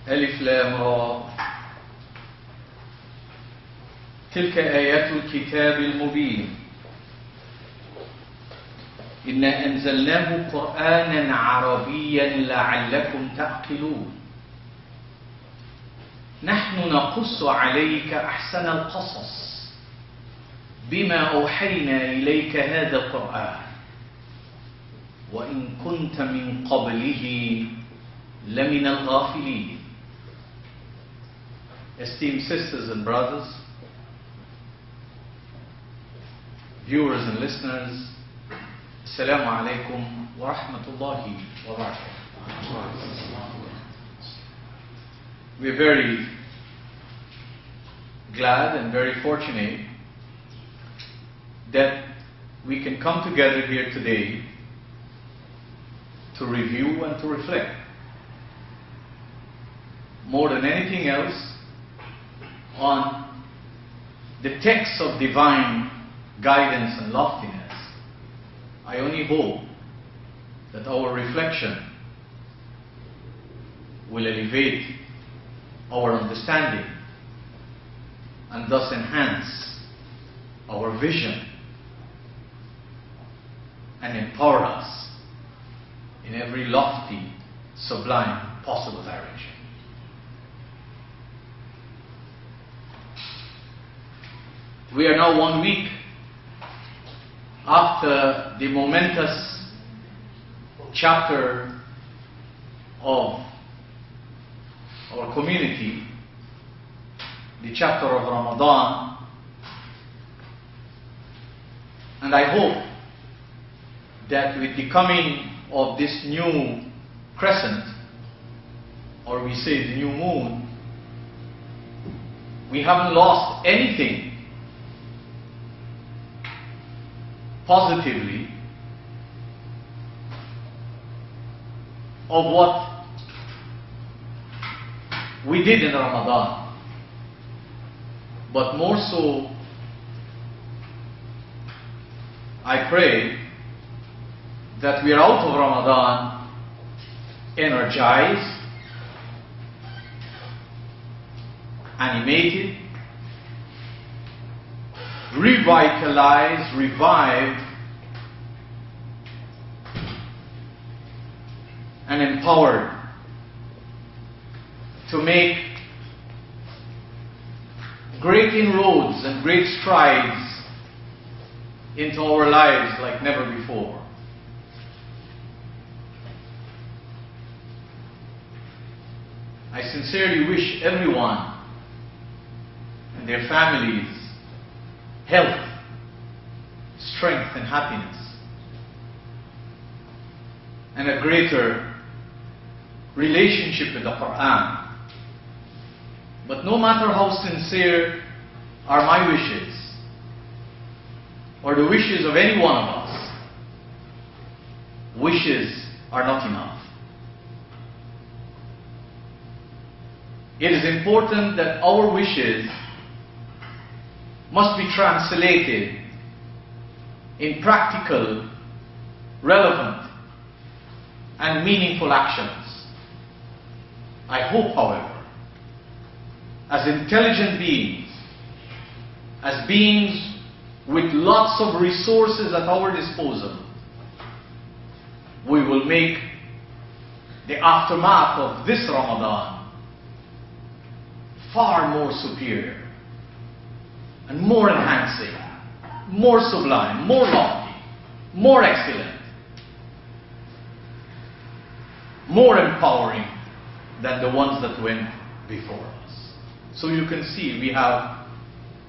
ألف لام را تلك آيات الكتاب المبين إنا أنزلناه قرآنا عربيا لعلكم تعقلون نحن نقص عليك أحسن القصص بما أوحينا إليك هذا القرآن وإن كنت من قبله لمن الغافلين. Esteemed sisters and brothers, viewers and listeners, Assalamu alaikum wa rahmatullahi wa barakatuh. We're very glad and very fortunate that we can come together here today to review and to reflect. More than anything else, on the text of divine guidance and loftiness. I only hope that our reflection will elevate our understanding and thus enhance our vision and empower us in every lofty, sublime possible direction. We are now 1 week after the momentous chapter of our community, the chapter of Ramadan, and I hope that with the coming of this new crescent, or we say the new moon, we haven't lost anything positively of what we did in Ramadan, but more so I pray that we are out of Ramadan energized, animated, revitalized, revived, and empowered to make great inroads and great strides into our lives like never before. I sincerely wish everyone and their families health, strength and happiness, and a greater relationship with the Qur'an. But no matter how sincere are my wishes, or the wishes of any one of us, wishes are not enough. It is important that our wishes must be translated in practical, relevant, and meaningful actions. I hope, however, as intelligent beings, as beings with lots of resources at our disposal, we will make the aftermath of this Ramadan far more superior and more enhancing, more sublime, more lofty, more excellent, more empowering than the ones that went before us. So you can see we have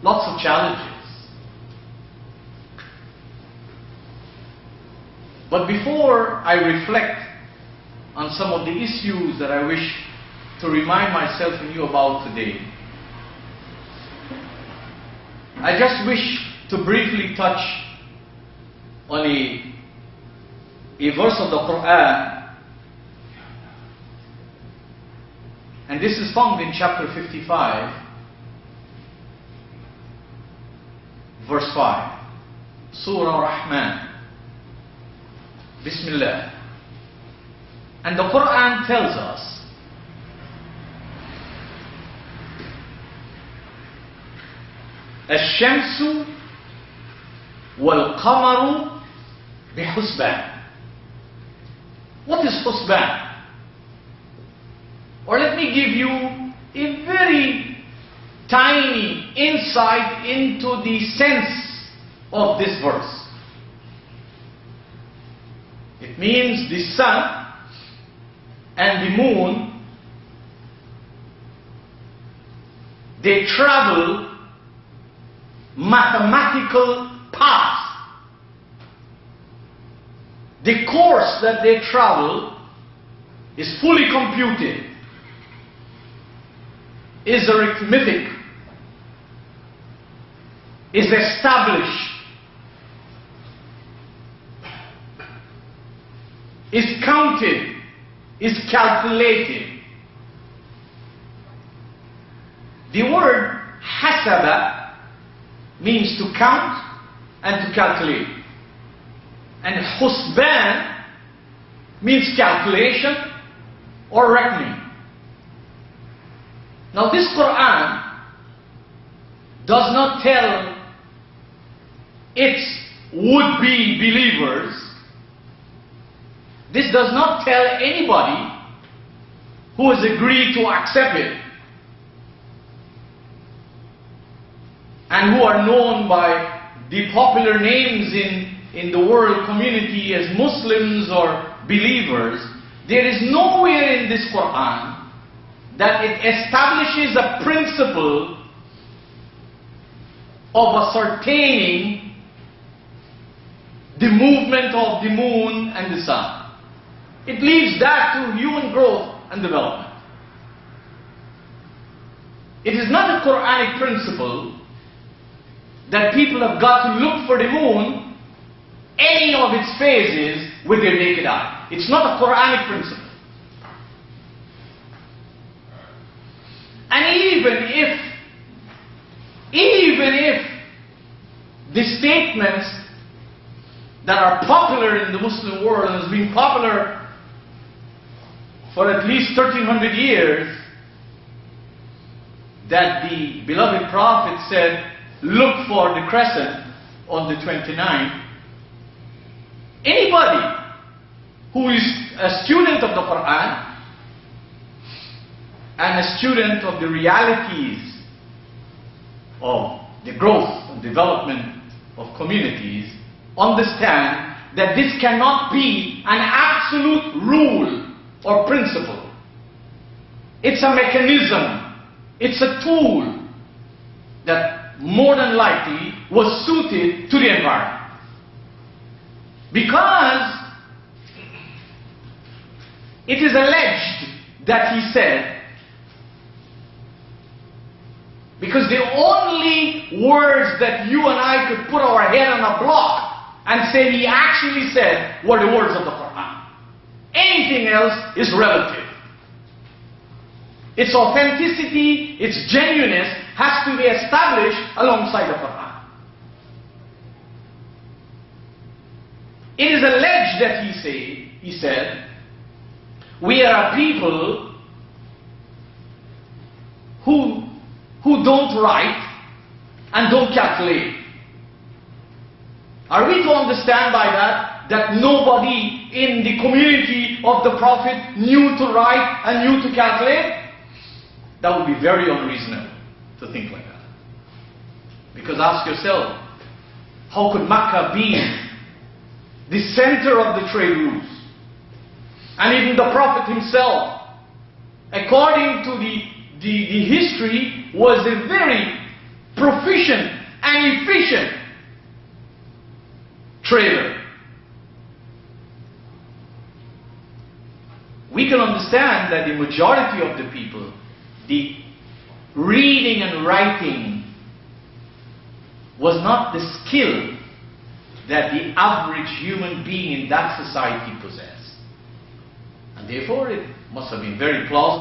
lots of challenges. But before I reflect on some of the issues that I wish to remind myself and you about today, I just wish to briefly touch on a verse of the Qur'an, and this is found in chapter 55, verse 5, Surah Rahman. Bismillah. And the Qur'an tells us الشمس والقمر بحسبان. What is husban? Or let me give you a very tiny insight into the sense of this verse. It means the sun and the moon, they travel mathematical paths. The course that they travel is fully computed, is arithmetic, is established, is counted, is calculated. The word hasaba means to count and to calculate. And husban means calculation or reckoning. Now this Qur'an does not tell its would-be believers, this does not tell anybody who has agreed to accept it and who are known by the popular names in the world community as Muslims or believers. There is nowhere in this Qur'an that it establishes a principle of ascertaining the movement of the moon and the sun. It leaves that to human growth and development. It is not a Qur'anic principle that people have got to look for the moon, any of its phases, with their naked eye. It's not a Qur'anic principle. And even if the statements that are popular in the Muslim world and has been popular for at least 1300 years, that the beloved Prophet said, look for the crescent on the 29th. Anybody who is a student of the Qur'an and a student of the realities of the growth and development of communities understand that this cannot be an absolute rule or principle. It's a mechanism, it's a tool that more than likely was suited to the environment. Because it is alleged that he said, because the only words that you and I could put our head on a block and say he actually said were the words of the Qur'an. Anything else is relative. Its authenticity, its genuineness has to be established alongside the Qur'an. It is alleged that he said, we are a people who don't write and don't calculate. Are we to understand by that nobody in the community of the Prophet knew to write and knew to calculate? That would be very unreasonable to think like that. Because ask yourself, how could Makkah be the center of the trade routes? And even the Prophet himself, according to the history, was a very proficient and efficient trader. We can understand that the majority of the people, the reading and writing was not the skill that the average human being in that society possessed. And therefore it must have been very plausible